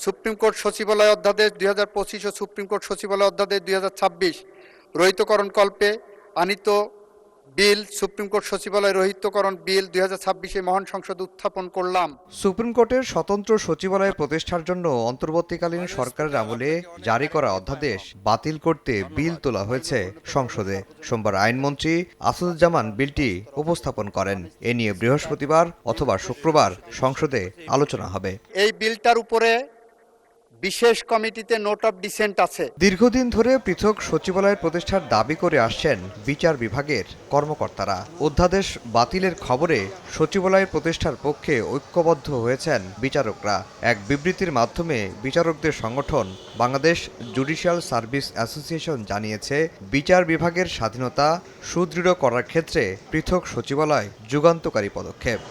Supreme court সচিবালয় অধ্যাদেশ 2025 ও supreme court সচিবালয় অধ্যাদেশ 2026 রহিতকরণকল্পে আনীত বিল সুপ্রিম কোর্ট সচিবালয় রহিতকরণ বিল 2026 মহান সংসদে উত্থাপন করলাম। সুপ্রিম কোর্টের স্বতন্ত্র সচিবালয় প্রতিষ্ঠার জন্য অন্তর্বর্তীকালীন সরকারের আমলে জারি করা অধ্যাদেশ বাতিল করতে বিল তোলা হয়েছে সংসদে। সোমবার আইনমন্ত্রী আসাদুজ্জামান বিলটি উপস্থাপন করেন। এ নিয়ে বৃহস্পতিবার অথবা শুক্রবার সংসদে আলোচনা হবে। এই বিলটার উপরে বিশেষ কমিটিতে নোট অফ ডিসেন্ট আছে। দীর্ঘদিন ধরে পৃথক সচিবালয় প্রতিষ্ঠার দাবি করে আসছেন বিচার বিভাগের কর্মকর্তারা। অধ্যাদেশ বাতিলের খবরে সচিবালয় প্রতিষ্ঠার পক্ষে ঐক্যবদ্ধ হয়েছেন বিচারকরা। এক বিবৃতির মাধ্যমে বিচারকদের সংগঠন বাংলাদেশ জুডিশিয়াল সার্ভিস অ্যাসোসিয়েশন জানিয়েছে, বিচার বিভাগের স্বাধীনতা সুদৃঢ় করার ক্ষেত্রে পৃথক সচিবালয় যুগান্তকারী পদক্ষেপ।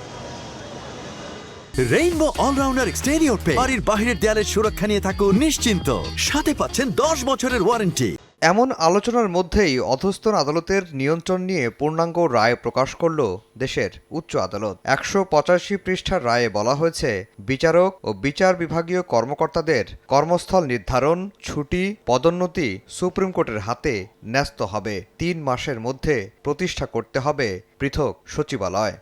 রেইনবো অলরাউন্ডার এক্সটেরিয়র পে বাড়ির বাহিরের দেয়ালের সুরক্ষা নিয়ে থাকুন নিশ্চিন্ত, সাথে পাচ্ছেন 10 বছরের ওয়ারেন্টি। এমন আলোচনার মধ্যেই অধস্তন আদালতের নিয়ন্ত্রণ নিয়ে পূর্ণাঙ্গ রায় প্রকাশ করল দেশের উচ্চ আদালত। 185 পৃষ্ঠার রায়ে বলা হয়েছে, বিচারক ও বিচার বিভাগীয় কর্মকর্তাদের কর্মস্থল নির্ধারণ, ছুটি, পদোন্নতি সুপ্রিম কোর্টের হাতে ন্যস্ত হবে। 3 মাসের মধ্যে প্রতিষ্ঠা করতে হবে পৃথক সচিবালয়।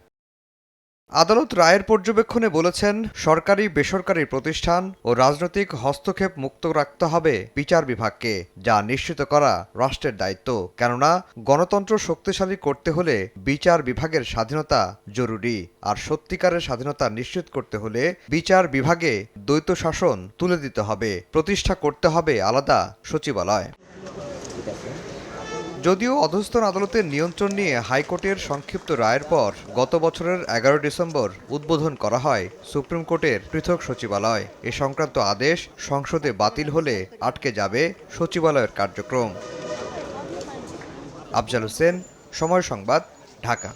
আদালত রায়ের পর্যবেক্ষণে বলেছেন, সরকারি বেসরকারি প্রতিষ্ঠান ও রাজনৈতিক হস্তক্ষেপ মুক্ত রাখতে হবে বিচার বিভাগকে, যা নিশ্চিত করা রাষ্ট্রের দায়িত্ব। কেননা গণতন্ত্র শক্তিশালী করতে হলে বিচার বিভাগের স্বাধীনতা জরুরি, আর সত্যিকারের স্বাধীনতা নিশ্চিত করতে হলে বিচার বিভাগে দ্বৈত শাসন তুলে দিতে হবে, প্রতিষ্ঠা করতে হবে আলাদা সচিবালয়। যদিও অধস্তন আদালতের নিয়ন্ত্রণ নিয়ে হাইকোর্টের সংক্ষিপ্ত রায়ের পর গত বছরের 11 ডিসেম্বর উদ্বোধন করা হয় সুপ্রিম কোর্টের পৃথক সচিবালয়। এ সংক্রান্ত আদেশ সংসদে বাতিল হলে আটকে যাবে সচিবালয়ের কার্যক্রম। আফজাল হোসেন, সময় সংবাদ, ঢাকা।